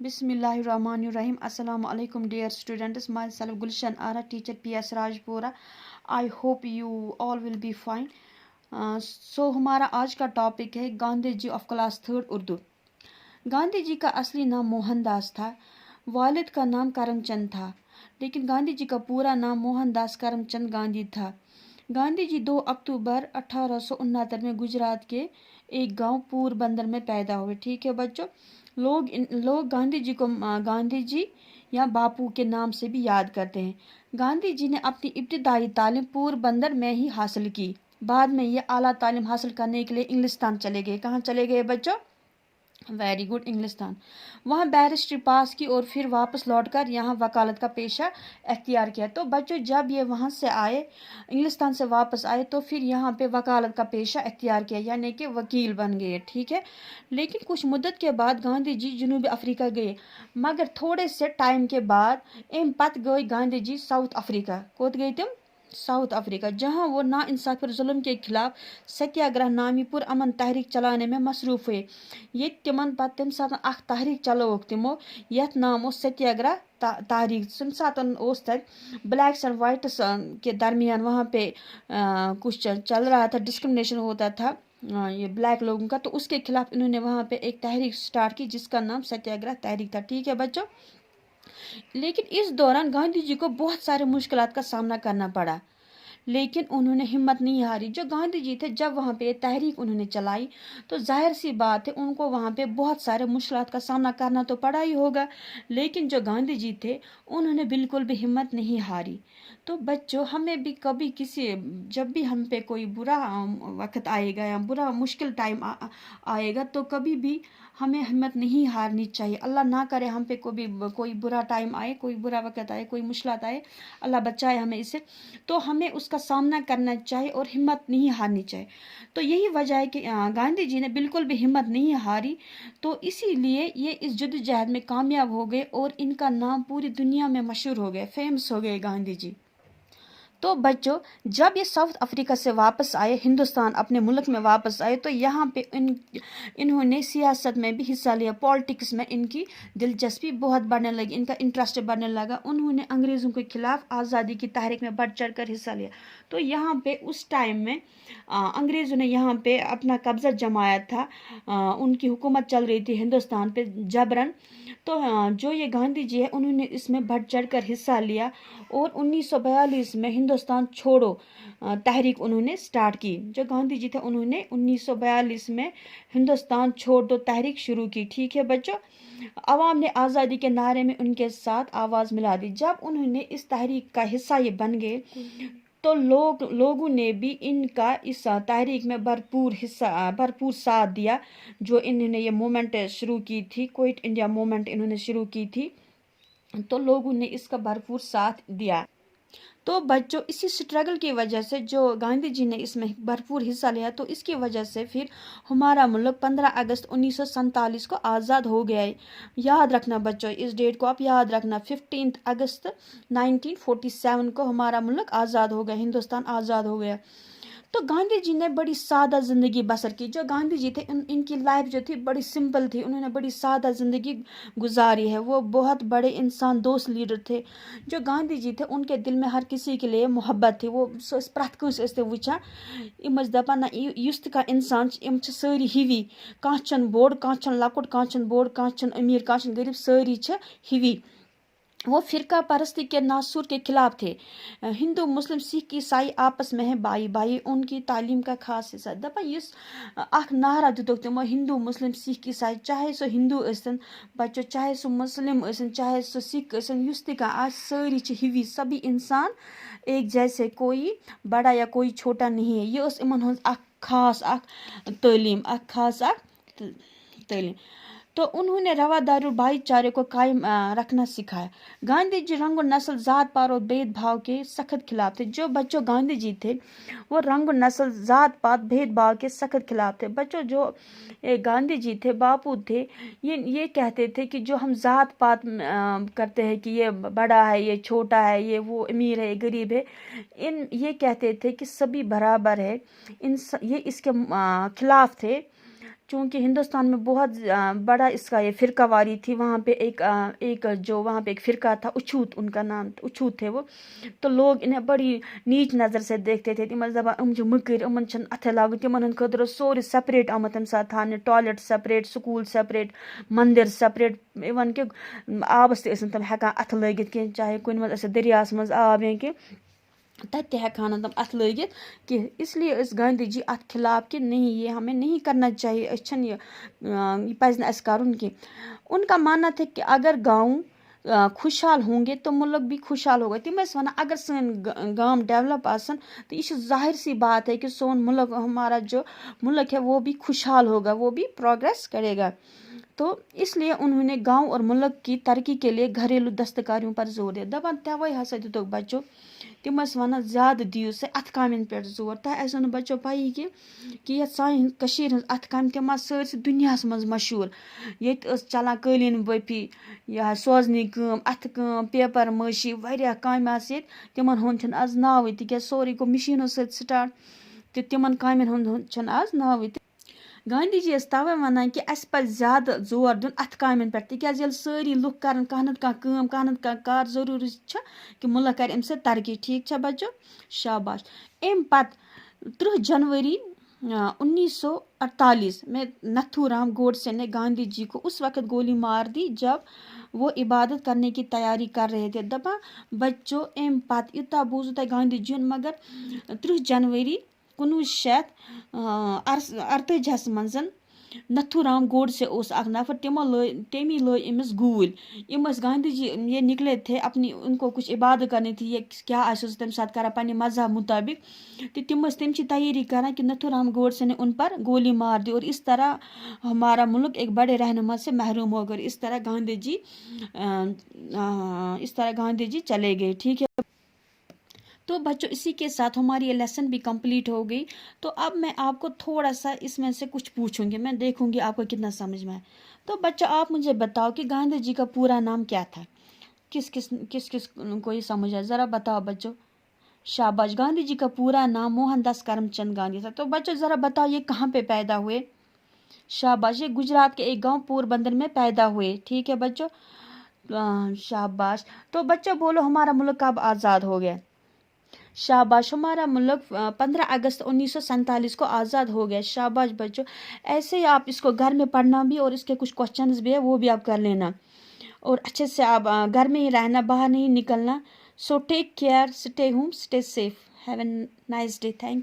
Bismillahirrahmanirrahim. Assalamu alaikum dear students. Myself Gulshan Ara, teacher PS Rajpura. I hope you all will be fine. So हमारा आज का topic है Gandhi ji of class third Urdu. Gandhi ji का असली नाम मोहनदास था। वालिद का नाम करमचंद था, लेकिन गांधी जी का पूरा नाम मोहनदास करमचंद गांधी था। गांधी जी 2 अक्टूबर 1869 में गुजरात के एक गांव पोरबंदर में पैदा हुए। ठीक है बच्चों, लोग गांधी जी को गांधी जी या बापू के नाम से भी याद करते हैं। गांधी जी ने अपनी इब्तिदाई तालीम पोरबंदर में ही हासिल की। बाद में ये आला तालीम हासिल करने के लिए इंग्लिस्तान चले गए। कहाँ चले गए बच्चों? वेरी गुड, इंग्लिस्तान। वहाँ बैरिस्ट्री पास की और फिर वापस लौटकर यहाँ वकालत का पेशा अख्तियार किया। तो बच्चों जब ये वहाँ से आए, इंग्लिस्तान से वापस आए, तो फिर यहाँ पे वकालत का पेशा अख्तियार किया, यानी कि वकील बन गए। ठीक है, लेकिन कुछ मुद्दत के बाद गांधी जी जनूबी अफ्रीका गए। मगर थोड़े से टाइम के बाद पत गए गांधी जी साउथ अफ्रीका। कोत गए तुम? साउथ अफ्रीका, जहां वो नाइंसाफी और जुल्म के खिलाफ सत्याग्रह नामी पुरअमन तहरीक चलाने में मसरूफ हुए। ये तिमन पत तम सात अख तहरीक चलोक तिमो, यथ नाम ओस सत्याग्रह तहरीक। तम सात ओस तक ब्लैक्स एंड वाइट्स के दरमियान वहाँ पे कुछ चल रहा था, डिस्क्रिमिनेशन होता था ये ब्लैक लोगों का। तो उसके खिलाफ इन्होंने वहाँ पे एक तहरीक स्टार्ट की जिसका नाम सत्याग्रह तहरीक था। ठीक है बच्चों, लेकिन इस दौरान गांधी जी को बहुत सारे मुश्किलात का सामना करना पड़ा, लेकिन उन्होंने हिम्मत नहीं हारी। जो गांधी जी थे, जब वहाँ पे तहरीक उन्होंने चलाई तो जाहिर सी बात है उनको वहाँ पे बहुत सारे मुश्किलात का सामना करना तो पड़ा ही होगा, लेकिन जो गांधी जी थे उन्होंने बिल्कुल भी हिम्मत नहीं हारी। तो बच्चों, हमें भी कभी जब भी हम पे कोई बुरा वक्त आएगा या बुरा मुश्किल टाइम आएगा, तो कभी भी हमें हिम्मत नहीं हारनी चाहिए। अल्लाह ना करे हम पे कोई बुरा टाइम आए, कोई बुरा वक्त आए, कोई मुश्किलात आए, अल्लाह बचाए हमें इससे। तो हमें उसका सामना करना चाहिए और हिम्मत नहीं हारनी चाहिए। तो यही वजह है कि गांधी जी ने बिल्कुल भी हिम्मत नहीं हारी, तो इसीलिए ये इस जद्दोजहद में कामयाब हो गए और इनका नाम पूरी दुनिया में मशहूर हो गया, फेमस हो गए गांधी जी। तो बच्चों, जब ये साउथ अफ्रीका से वापस आए, हिंदुस्तान अपने मुल्क में वापस आए, तो यहाँ पे इन्होंने सियासत में भी हिस्सा लिया। पॉलिटिक्स में इनकी दिलचस्पी बहुत बढ़ने लगी, इनका इंटरेस्ट बढ़ने लगा। उन्होंने अंग्रेज़ों के खिलाफ आज़ादी की तहरीक में बढ़ चढ़ कर हिस्सा लिया। तो यहाँ पे उस टाइम में अंग्रेज़ों ने यहाँ पे अपना कब्जा जमाया था। उनकी हुकूमत चल रही थी हिंदुस्तान पे जबरन। तो जो ये गांधी जी है, उन्होंने इसमें बढ़ चढ़ कर हिस्सा लिया और 1942 में हिंदुस्तान छोड़ो तहरीक उन्होंने स्टार्ट की। जो गांधी जी थे, उन्होंने 1942 में हिंदुस्तान छोड़ दो तहरीक शुरू की। ठीक है बच्चों, अवाम ने आज़ादी के नारे में उनके साथ आवाज़ मिला दी। जब उन्होंने इस तहरीक का हिस्सा ये बन गए, तो लोगों ने भी इनका इस तहरीक में भरपूर साथ दिया। जो इन्होंने ये मूवमेंट शुरू की थी, क्विट इंडिया मूवमेंट इन्होंने शुरू की थी, तो लोगों ने इसका भरपूर साथ दिया। तो बच्चों, इसी स्ट्रगल की वजह से जो गांधी जी ने इसमें भरपूर हिस्सा लिया, तो इसकी वजह से फिर हमारा मुल्क 15 अगस्त 1947 को आज़ाद हो गया है। याद रखना बच्चों, इस डेट को आप याद रखना, 15 अगस्त 1947 को हमारा मुल्क आज़ाद हो गया, हिंदुस्तान आज़ाद हो गया। तो गांधी जी ने बड़ी सादा ज़िंदगी बसर की। जो गांधी जी थे, इनकी लाइफ जो थी बड़ी सिंपल थी। उन्होंने बड़ी सादा ज़िंदगी गुजारी है। वो बहुत बड़े इंसान, दोस्त, लीडर थे। जो गांधी जी थे, उनके दिल में हर किसी के लिए मोहब्बत थी। वो प्रथ कंस वुचान दपान ना युस का इंसान सारी हिवी, कह बोड़, कह लकुट, कह बोड़, कह अमीर, कह गरीब, सारी हिवी। वो फिरका परस्ती के नासूर के खिलाफ थे। हिंदू, मुस्लिम, सिख, ईसाई आपस में है भाई भाई, उनकी तालीम का खास हिस्सा। दपान इस अख नारा दितुक तिमो, हिंदू, मुस्लिम, सिख, ईसाई, चाहे सो हिंदू असन बच्चों, चाहे सो मुस्लिम असन, चाहे सो सिख असन, युस तक आज सारी हिवी, सभी इंसान एक जैसे, कोई बड़ा या कोई छोटा नहीं है। ये इमन खास तालीम, खास तालीम। तो उन्होंने रवादारी और भाईचारे को कायम रखना सिखाया। गांधी जी रंग और नस्ल, जात पात और भेदभाव के सख्त खिलाफ थे। जो बच्चों गांधी जी थे, वो रंग और नस्ल, जात पात, भेदभाव के सख्त खिलाफ थे। बच्चों, जो गांधी जी थे, बापू थे, ये कहते थे कि जो हम जात पात करते हैं कि ये बड़ा है, ये छोटा है, ये वो अमीर है, ये गरीब है, ये कहते थे कि सभी बराबर है। ये इसके खिलाफ थे। چونکہ ہندوستان میں بہت بڑا اس کا یہ فرقہ واری تھی. وہاں پہ وہاں پہ ایک فرقہ تھا اچھوت، ان کا نام اچھوت تھے وہ. تو لوگ انہیں بڑی نیچ نظر سے دیکھتے تھے. تم دپان یم مکر، یمن چھن اتھے لاگن. تمن ہند خاطر سورے سپریٹ آمت تمہ سات تھانے. ٹوائلٹ سپریٹ، سکول سپریٹ، مندر سپریٹ. ایون کہ آبس تہ ٲسۍ نہٕ تم ہیٚکان اتھٕ لٲگِتھ کینٛہہ، چاہے کُنہِ منٛز ٲسۍ دٔریاہس منٛز آب یا کینٛہہ، تتہِ تہِ ہیٚکہٕ ہان نہٕ تم اتھٕ لٲگِتھ کینٛہہ. اس لیے ٲسۍ گاندھی جی اتھ خلاف کہ نہیں، یہ ہمیں نہیں کرنا چاہیے، أسۍ چھِنہٕ یہ پزِ نہٕ اَسہِ کرُن کینٛہہ. ان کا ماننا تھا کہ اگر گاؤں خوشحال ہوں گے تو ملک بھی خوشحال ہوگا. تم ٲسۍ ونان اگر سٲنۍ گام ڈیولپ آسن تو یہ ظاہر سی بات ہے کہ سون ملک، ہمارا جو ملک ہے وہ بھی خوشحال ہوگا، وہ بھی پروگریس کرے گا. تو اس لیے انہوں نے گاؤں اور ملک کی ترقی کے لیے گھریلو دستکاریوں پر زور دیا. دپان توے ہسا دتُکھ بچو. تم ٲسۍ ونان زیادٕ دِیو سا اتھٕ کامٮ۪ن پٮ۪ٹھ زور. تۄہہِ آسیو نہٕ بچو پَیی کہ یتھ سانہِ کٔشیٖرِ ہٕنٛز اتھٕ کامہِ تِم آسہٕ سٲرسٕے دُنیاہس منٛز مشہوٗر. ییٚتہِ ٲس چلان قٲلیٖن بٲفی، یا سوزنی کٲم، اتھٕ کٲم، پیپر مٲشی، واریاہ کامہِ آسہٕ ییٚتہِ. تِمن ہُنٛد چھُنہٕ آز ناوٕے، تِکیازِ سورُے گوٚو مِشیٖنو سۭتۍ سٹاٹ تہٕ تِمن کامٮ۪ن ہُنٛد چھُنہٕ آز ناوٕے. گاندھی جی ٲسۍ توے ونان کہ اَسہِ پزِ زیادٕ زور دیُن اتھٕ کامٮ۪ن پٮ۪ٹھ. تِکیازِ ییٚلہِ سٲری لُکھ کرن کانٛہہ نتہٕ کانٛہہ کٲم، کانٛہہ نتہٕ کانٛہہ کار، ضروٗری چھُ کہ ملک کرِ امہِ سۭتۍ ترقی. ٹھیک چھا بچو؟ شاباش. امہِ پتہٕ 30 जनवरी 1948 میں نتھو رام گوڈسے نے گاندھی جی کو اس وقت گولی مار دی جب وہ عبادت کرنے کی تیاری کر رہے تھے. دپان بچو امہِ پتہٕ یوٗتاہ بوٗزو تۄہہِ گاندھی جی یُن، مگر 30 जनवरी 1948 منٛز نتھو رام گوڈسے اوس اکھ نفر. تمی لٲج أمِس گوٗلۍ. یِم ٲسۍ گاندھی جی یہ نکلے تھے ان کو کچھ عبادت کرنی تھی، یہ کیا آسہِ سُہ تمہِ ساتہٕ کران پننہِ مذہب مطابق. تو تم ٲسۍ تمچی تیاری کران کہ نتھو رام گوڈسے نے ان پر گولی مار دی اور اس طرح ہمارا ملک ایک بڑے رہنما سے محروم ہو گئے. اس طرح گاندھی جی چلے گئے. ٹھیک ہے تو بچوں، اسی کے ساتھ ہماری یہ لیسن بھی کمپلیٹ ہو گئی. تو اب میں آپ کو تھوڑا سا اس میں سے کچھ پوچھوں گی، میں دیکھوں گی آپ کو کتنا سمجھ میں آئے. تو بچوں آپ مجھے بتاؤ کہ گاندھی جی کا پورا نام کیا تھا؟ کس کو یہ سمجھ آئے؟ ذرا بتاؤ بچوں. شاباش. گاندھی جی کا پورا نام موہن داس کرم چند گاندھی تھا. تو بچوں ذرا بتاؤ یہ کہاں پہ پیدا ہوئے؟ شاباش. یہ گجرات کے ایک گاؤں پور بندر میں پیدا ہوئے. ٹھیک ہے بچوں. شاباش. تو بچوں بولو ہمارا ملک کب آزاد ہو گیا؟ شاباش. ہمارا ملک 15 اگست 1947 کو آزاد ہو گیا. شاباش بچوں. ایسے ہی آپ اس کو گھر میں پڑھنا بھی، اور اس کے کچھ کوشچنز بھی ہے وہ بھی آپ کر لینا، اور اچھے سے آپ گھر میں ہی رہنا، باہر نہیں نکلنا. So take care, stay home, stay safe. Have a nice day. Thank you.